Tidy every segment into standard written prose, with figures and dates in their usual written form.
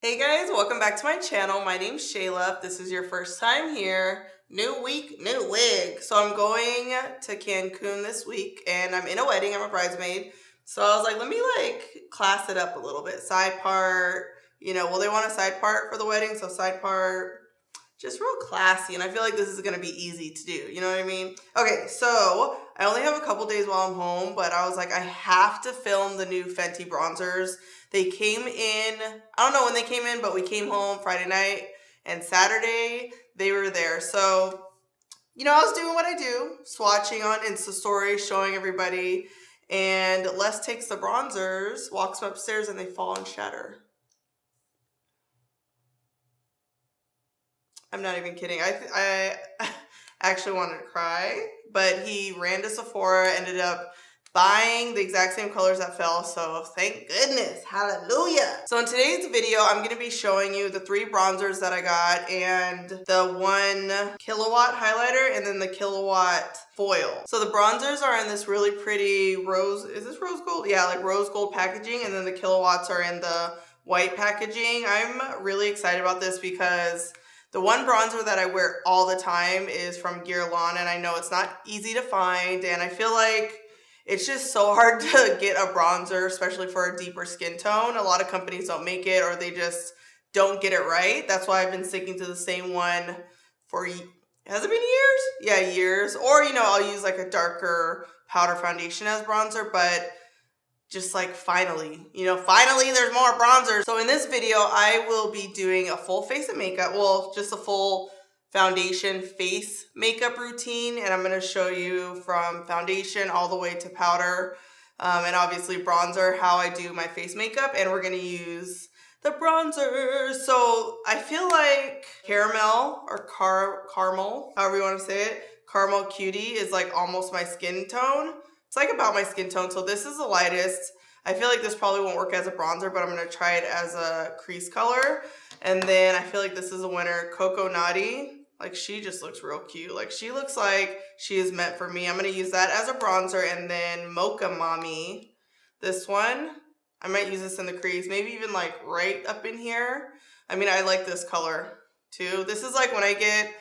Hey guys, welcome back to my channel. My name's Shayla. If this is your first time here, new week, new wig. So I'm going to Cancun this week and I'm in a wedding. I'm a bridesmaid. So I was like, let me class it up a little bit. Side part, well, they want a side part for the wedding. So side part, just real classy. And I feel like this is going to be easy to do. You know what I mean? Okay, so I only have a couple days while I'm home, but I was like, I have to film the new Fenty Bronzers. They came in, I don't know when they came in, but we came home Friday night and Saturday they were there. So, I was doing what I do, swatching on Insta stories, showing everybody. And Les takes the bronzers, walks them upstairs, and they fall and shatter. I'm not even kidding. I actually wanted to cry, but he ran to Sephora, ended up buying the exact same colors that fell, so thank goodness, hallelujah. So in today's video, I'm going to be showing you the 3 bronzers that I got and the 1 Killawatt highlighter and then the Killawatt foil. So the bronzers are in this really pretty rose, is this rose gold? Yeah, like rose gold packaging, and then the Killawatts are in the white packaging. I'm really excited about this because the one bronzer that I wear all the time is from Guerlain, and I know it's not easy to find, and I feel like it's just so hard to get a bronzer, especially for a deeper skin tone. A lot of companies don't make it or they just don't get it right. That's why I've been sticking to the same one for, has it been years? Yeah, years. Or, I'll use like a darker powder foundation as bronzer, but just like finally there's more bronzers. So in this video, I will be doing a full face of makeup. Well, just a full foundation face makeup routine, and I'm going to show you from foundation all the way to powder and obviously bronzer how I do my face makeup, and we're going to use the bronzer. So I feel like caramel or caramel, however you want to say it, caramel cutie is like almost my skin tone. It's like about my skin tone, so this is the lightest. I feel like this probably won't work as a bronzer, but I'm going to try it as a crease color. And then I feel like this is a winner, Coco Naughty. Like, she just looks real cute. Like, she looks like she is meant for me. I'm going to use that as a bronzer. And then Mocha Mami, this one. I might use this in the crease, maybe even like right up in here. I mean, I like this color too. This is like when I get,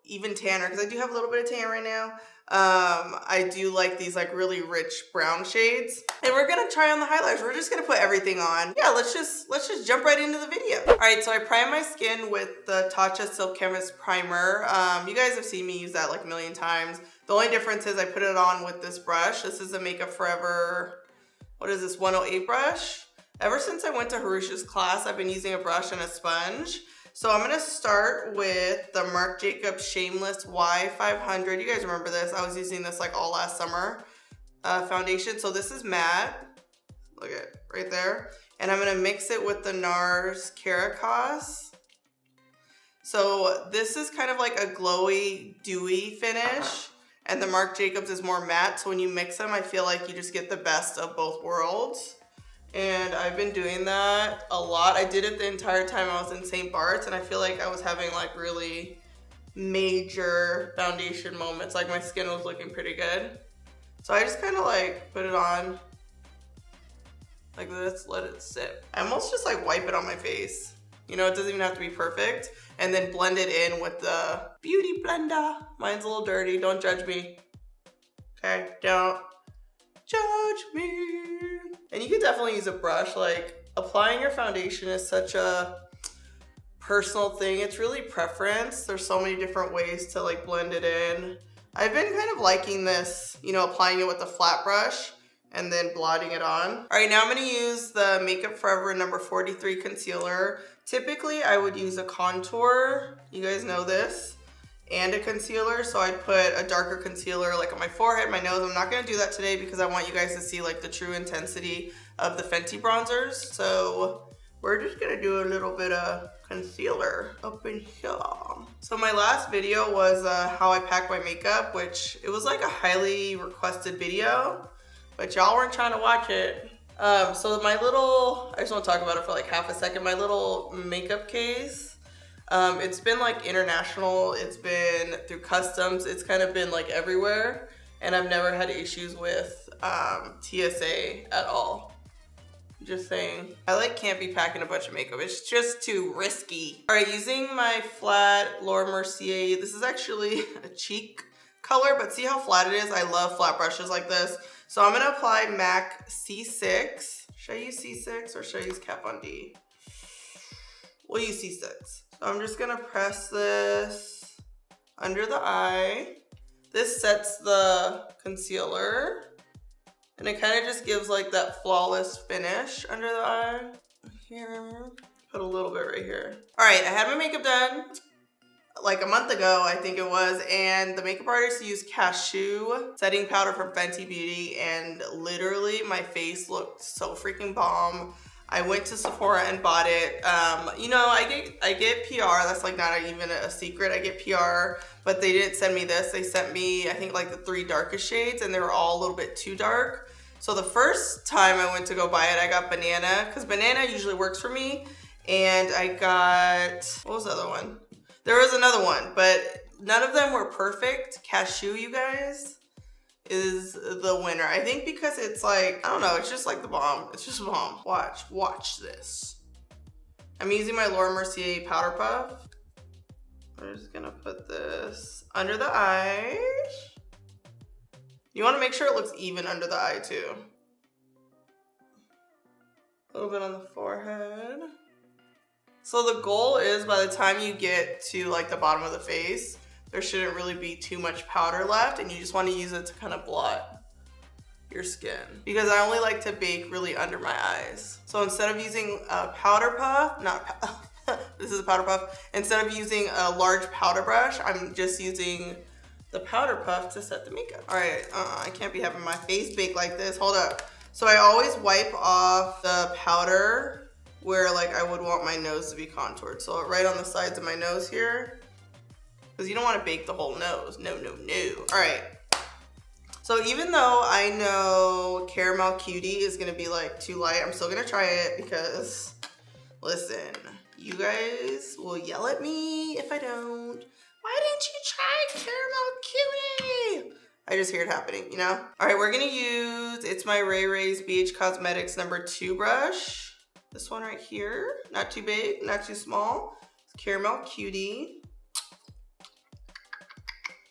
even tanner, because I do have a little bit of tan right now. I do like these like really rich brown shades, and we're gonna try on the highlighters. We're just gonna put everything on. Yeah, let's just jump right into the video. All right, so I prime my skin with the Tatcha Silk Canvas primer. You guys have seen me use that like a million times. The only difference is I put it on with this brush. This is a Makeup Forever, what is this, 108 brush. Ever since I went to Harush's class, I've been using a brush and a sponge. So I'm going to start with the Marc Jacobs Shameless Y500. You guys remember this. I was using this like all last summer foundation. So this is matte. Look at it right there. And I'm going to mix it with the NARS Caracas. So this is kind of like a glowy, dewy finish. And the Marc Jacobs is more matte. So when you mix them, I feel like you just get the best of both worlds. And I've been doing that a lot. I did it the entire time I was in St. Bart's, and I feel like I was having like really major foundation moments. Like my skin was looking pretty good. So I just kind of like put it on like this, let it sit. I almost just like wipe it on my face. It doesn't even have to be perfect. And then blend it in with the Beauty Blender. Mine's a little dirty, don't judge me. Okay, don't judge me. And you can definitely use a brush. Like, applying your foundation is such a personal thing. It's really preference. There's so many different ways to like blend it in. I've been kind of liking this, applying it with a flat brush and then blotting it on. All right, now I'm gonna use the Makeup Forever number 43 concealer. Typically, I would use a contour. You guys know this. And a concealer, so I'd put a darker concealer like on my forehead, my nose. I'm not going to do that today because I want you guys to see like the true intensity of the Fenty bronzers. So we're just going to do a little bit of concealer up in here. So my last video was how I pack my makeup, which it was like a highly requested video, but y'all weren't trying to watch it. So I just want to talk about it for like half a second. My little makeup case. It's been like international, it's been through customs, it's kind of been like everywhere, and I've never had issues with TSA at all. Just saying. I can't be packing a bunch of makeup. It's just too risky. All right, using my flat Laura Mercier. This is actually a cheek color, but see how flat it is? I love flat brushes like this. So I'm gonna apply MAC C6. Should I use C6 or should I use Kat Von D? We'll use C6. So I'm just gonna press this under the eye. This sets the concealer. And it kind of just gives like that flawless finish under the eye. Here, put a little bit right here. All right, I had my makeup done like a month ago, I think it was, and the makeup artist used Cashew setting powder from Fenty Beauty, and literally my face looked so freaking bomb. I went to Sephora and bought it. You know, I get PR. That's like not even a secret. I get PR, but they didn't send me this. They sent me, I think, like the 3 darkest shades, and they were all a little bit too dark. So the first time I went to go buy it, I got Banana, because Banana usually works for me. And I got, what was the other one? There was another one, but none of them were perfect. Cashew, you guys, is the winner. I think because it's like, I don't know, it's just like the bomb. It's just a bomb. Watch this. I'm using my Laura Mercier Powder Puff. I'm just gonna put this under the eye. You wanna make sure it looks even under the eye too. A little bit on the forehead. So the goal is by the time you get to like the bottom of the face, there shouldn't really be too much powder left, and you just want to use it to kind of blot your skin. Because I only like to bake really under my eyes. So instead of using a powder puff, this is a powder puff. Instead of using a large powder brush, I'm just using the powder puff to set the makeup. All right, I can't be having my face baked like this. Hold up. So I always wipe off the powder where like I would want my nose to be contoured. So right on the sides of my nose here, because you don't want to bake the whole nose. No, no, no. All right. So even though I know Caramel Cutie is gonna be like too light, I'm still gonna try it because, listen, you guys will yell at me if I don't. Why didn't you try Caramel Cutie? I just hear it happening, you know? All right, we're gonna use, it's my Ray Ray's BH Cosmetics #2 brush. This one right here, not too big, not too small. It's Caramel Cutie.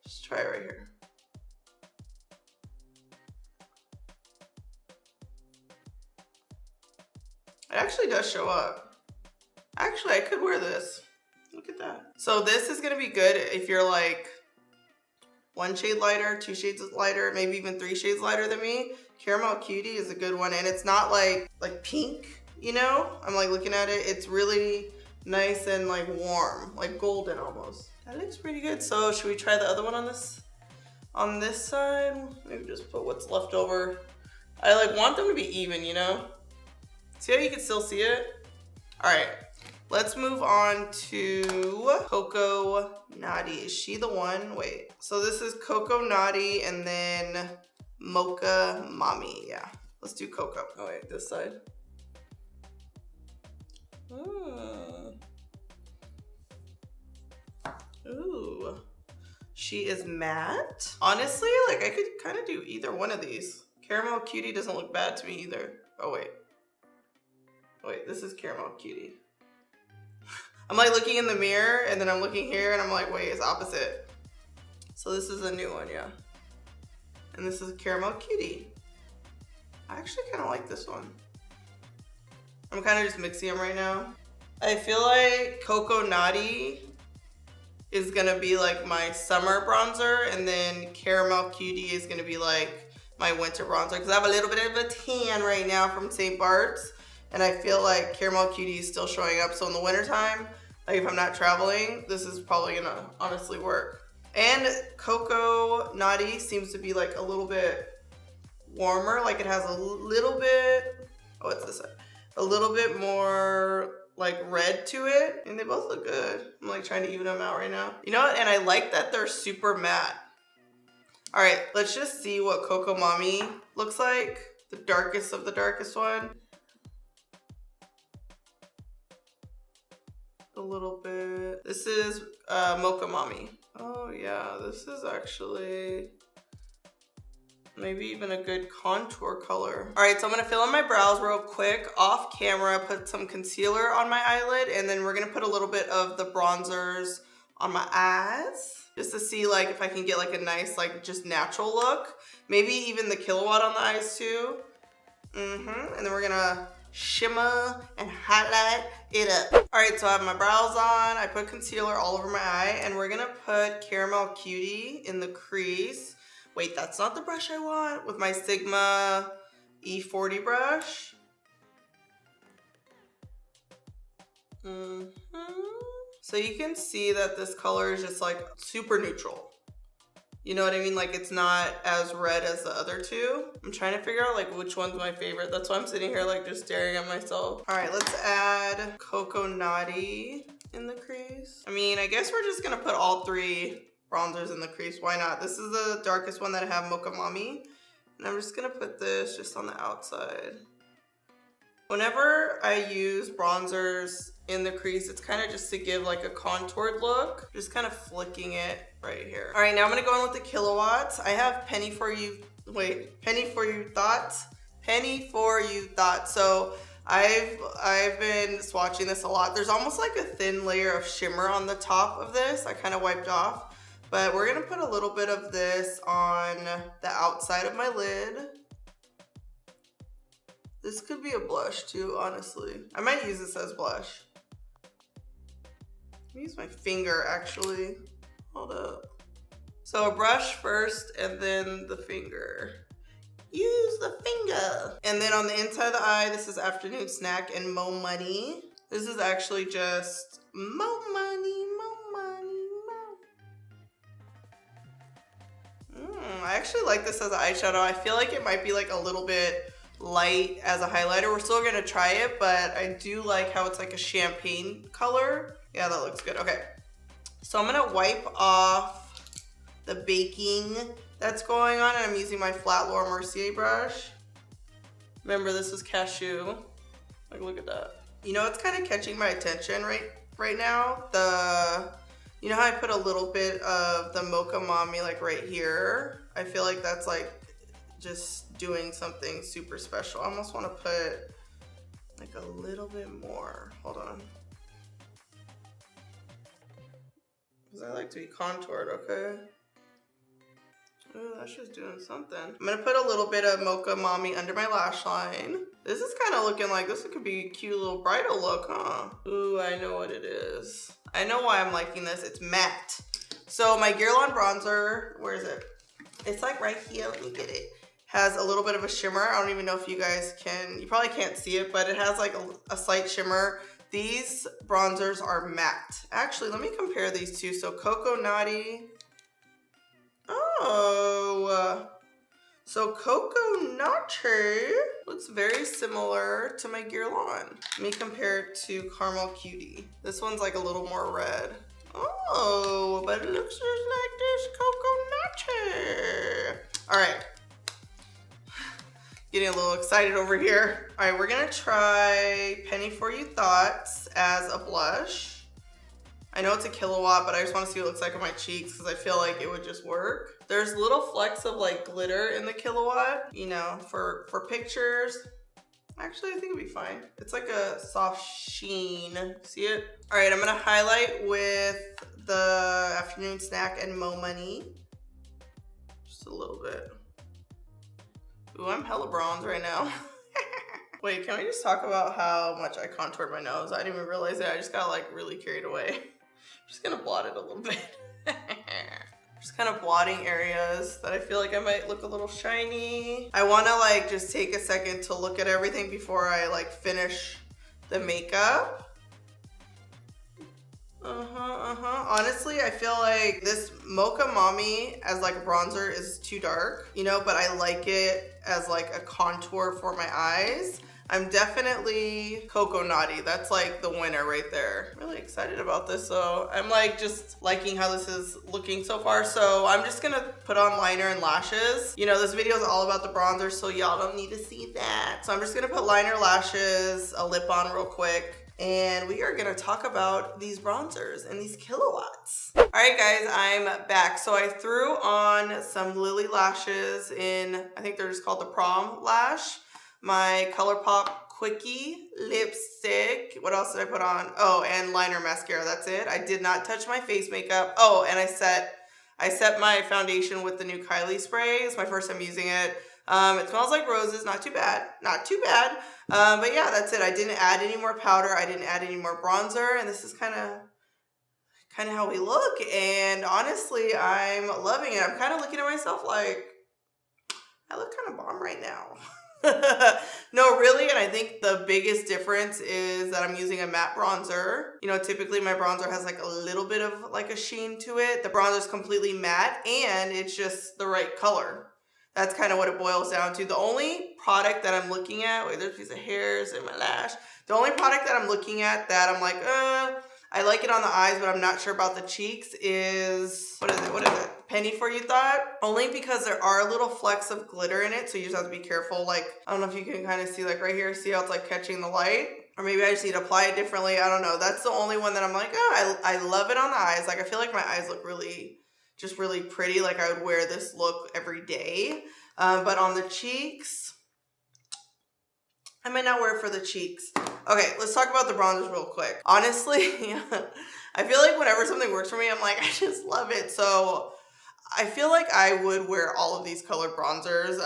Just try it right here. It actually does show up. Actually, I could wear this. Look at that. So this is gonna be good if you're like 1 shade lighter, 2 shades lighter, maybe even 3 shades lighter than me. Caramel Cutie is a good one, and it's not like pink, you know? I'm like looking at it, it's really nice and like warm, like golden almost. That looks pretty good. So should we try the other one on this side? Maybe just put what's left over. I like want them to be even, you know? See how you can still see it? All right, let's move on to Coco Naughty. Is she the one? Wait, so this is Coco Naughty and then Mocha Mami. Yeah, let's do Coco. Oh wait, this side. Ooh, she is matte. Honestly, like I could kind of do either one of these. Caramel Cutie doesn't look bad to me either. Oh wait. Wait, this is Caramel Cutie. I'm like looking in the mirror and then I'm looking here and I'm like, wait, it's opposite. So this is a new one, yeah. And this is Caramel Cutie. I actually kind of like this one. I'm kind of just mixing them right now. I feel like Coco Naughty is gonna be like my summer bronzer, and then Caramel Cutie is gonna be like my winter bronzer, because I have a little bit of a tan right now from St. Bart's. And I feel like Caramel Cutie is still showing up. So in the wintertime, like if I'm not traveling, this is probably gonna honestly work. And Coco Naughty seems to be like a little bit warmer. Like it has a little bit, oh, it's this side. A little bit more like red to it. And they both look good. I'm like trying to even them out right now. You know what? And I like that they're super matte. All right, let's just see what Coco Mami looks like. The darkest of the darkest one. A little bit. This is Mocha Mami. Oh yeah, this is actually Maybe even a good contour color. All right, so I'm gonna fill in my brows real quick off camera, put some concealer on my eyelid, and then we're gonna put a little bit of the bronzers on my eyes just to see like if I can get like a nice like just natural look. Maybe even the Killawatt on the eyes too. And then we're gonna shimmer and highlight it up. All right, so I have my brows on. I put concealer all over my eye, and we're gonna put Caramel Cutie in the crease. Wait, that's not the brush I want. With my Sigma E40 brush. So you can see that this color is just like super neutral. You know what I mean? Like it's not as red as the other two. I'm trying to figure out like which one's my favorite. That's why I'm sitting here like just staring at myself. All right, let's add Coco Naughty in the crease. I mean, I guess we're just gonna put all three bronzers in the crease. Why not? This is the darkest one that I have, Mocha Mami. And I'm just gonna put this just on the outside. Whenever I use bronzers in the crease, it's kind of just to give like a contoured look. Just kind of flicking it right here. All right, now I'm gonna go in with the Kilowatts. I have Penny For You Thoughts. So I've been swatching this a lot. There's almost like a thin layer of shimmer on the top of this. I kind of wiped off. But we're gonna put a little bit of this on the outside of my lid. This could be a blush too, honestly. I might use this as blush. Let me use my finger actually. Hold up. So a brush first and then the finger. Use the finger. And then on the inside of the eye, this is Afternoon Snack and Mo Money. This is actually just Mo Money, Mo Money, Mo. I actually like this as an eyeshadow. I feel like it might be like a little bit light as a highlighter. We're still gonna try it, but I do like how it's like a champagne color. Yeah, that looks good. Okay, so I'm gonna wipe off the baking that's going on, and I'm using my flat Laura Mercier brush. Remember, this is cashew. Like, look at that. You know, it's kind of catching my attention right now. You know how I put a little bit of the Mocha Mami like right here? I feel like that's like just doing something super special. I almost want to put like a little bit more. Hold on. Because I like to be contoured, okay? Ooh, that's just doing something. I'm gonna put a little bit of Mocha Mami under my lash line. This is kind of looking like this could be a cute little bridal look, huh? Ooh, I know what it is. I know why I'm liking this. It's matte. So my Guerlain bronzer, where is it? It's like right here. Let me get it. Has a little bit of a shimmer. I don't even know if you guys can, you probably can't see it, but it has like a slight shimmer. These bronzers are matte. Actually, let me compare these two. So Coco Naughty. Oh, so Coco Naughty looks very similar to my Guerlain. Let me compare it to Caramel Cutie. This one's like a little more red. Oh, but it looks just like this Coco Naughty. All right. Getting a little excited over here. All right, we're gonna try Penny For You Thoughts as a blush. I know it's a Killawatt, but I just want to see what it looks like on my cheeks because I feel like it would just work. There's little flecks of like glitter in the Killawatt, you know, for pictures. Actually, I think it'd be fine. It's like a soft sheen. See it? All right, I'm gonna highlight with the Afternoon Snack and Mo Money. Just a little bit. Ooh, I'm hella bronze right now. Wait, can we just talk about how much I contoured my nose? I didn't even realize it. I just got like really carried away. I'm just gonna blot it a little bit. Just kind of blotting areas that I feel like I might look a little shiny. I wanna like just take a second to look at everything before I like finish the makeup. Honestly, I feel like this Mocha Mami as like a bronzer is too dark, you know, but I like it as like a contour for my eyes. I'm definitely Coco Naughty. That's like the winner right there. I'm really excited about this. So I'm like just liking how this is looking so far. So I'm just gonna put on liner and lashes. You know, this video is all about the bronzer, so y'all don't need to see that. So I'm just gonna put liner, lashes, a lip on real quick. And we are gonna talk about these bronzers and these Kilowatts. All Alright guys, I'm back. So I threw on some Lily lashes in, I think they're just called the Prom Lash. My ColourPop Quickie lipstick. What else did I put on? Oh, and liner mascara. That's it. I did not touch my face makeup. Oh, and I set my foundation with the new Kylie spray. It's my first time using it. It smells like roses. Not too bad. Not too bad. But yeah, that's it. I didn't add any more powder. I didn't add any more bronzer. And this is kind of how we look, and honestly I'm loving it. I'm kind of looking at myself like I look kind of bomb right now. No, really, and I think the biggest difference is that I'm using a matte bronzer. You know, typically my bronzer has like a little bit of like a sheen to it. The bronzer is completely matte and it's just the right color. That's kind of what it boils down to. The only product that I'm looking at, wait, there's a piece of hairs in my lash. The only product that I'm looking at that I'm like, I like it on the eyes, but I'm not sure about the cheeks is, what is it? Penny for You Thought? Only because there are little flecks of glitter in it, so you just have to be careful. Like, I don't know if you can kind of see, like right here, see how it's like catching the light? Or maybe I just need to apply it differently. I don't know. That's the only one that I'm like, oh, I love it on the eyes. Like, I feel like my eyes look really, just really pretty. Like, I would wear this look every day. But on the cheeks, I might not wear it for the cheeks. Okay, let's talk about the bronzers real quick. Honestly, I feel like whenever something works for me, I'm like, I just love it. So I feel like I would wear all of these colored bronzers.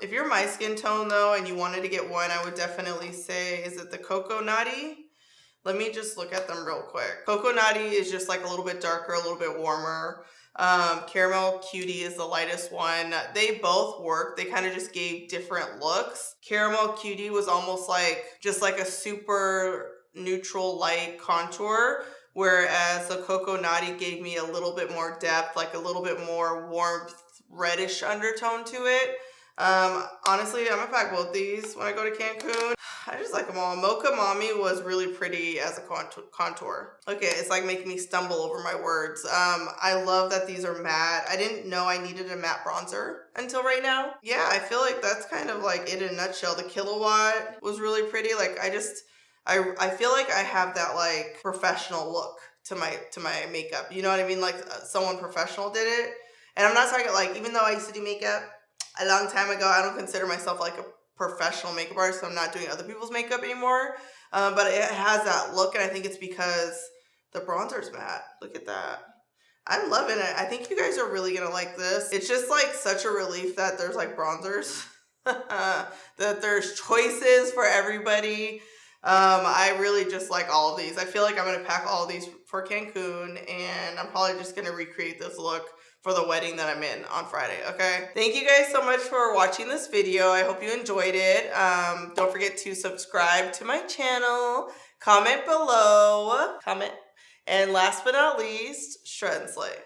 If you're my skin tone though, and you wanted to get one, I would definitely say, is it the Coco Naughty? Let me just look at them real quick. Coco Naughty is just like a little bit darker, a little bit warmer. Caramel Cutie is the lightest one. They both work. They kind of just gave different looks. Caramel Cutie was almost like just like a super neutral light contour, whereas the Coco Naughty gave me a little bit more depth, like a little bit more warmth, reddish undertone to it. Honestly, I'm gonna pack both these when I go to Cancun. I just like them all. Mocha Mami was really pretty as a contour. Okay, it's like making me stumble over my words. I love that these are matte. I didn't know I needed a matte bronzer until right now. Yeah, I feel like that's kind of like it in a nutshell. The Killawatt was really pretty. Like I feel like I have that like professional look to my makeup. You know what I mean? Like someone professional did it. And I'm not talking like, even though I used to do makeup a long time ago, I don't consider myself like a professional makeup artist, so I'm not doing other people's makeup anymore. But it has that look, and I think it's because the bronzer's matte. Look at that. I'm loving it. I think you guys are really gonna like this. It's just like such a relief that there's like bronzers, that there's choices for everybody. I really just like all of these. I feel like I'm gonna pack all of these for Cancun, and I'm probably just gonna recreate this look for the wedding that I'm in on Friday, okay? Thank you guys so much for watching this video. I hope you enjoyed it. Don't forget to subscribe to my channel, comment below, and last but not least, shred and slay.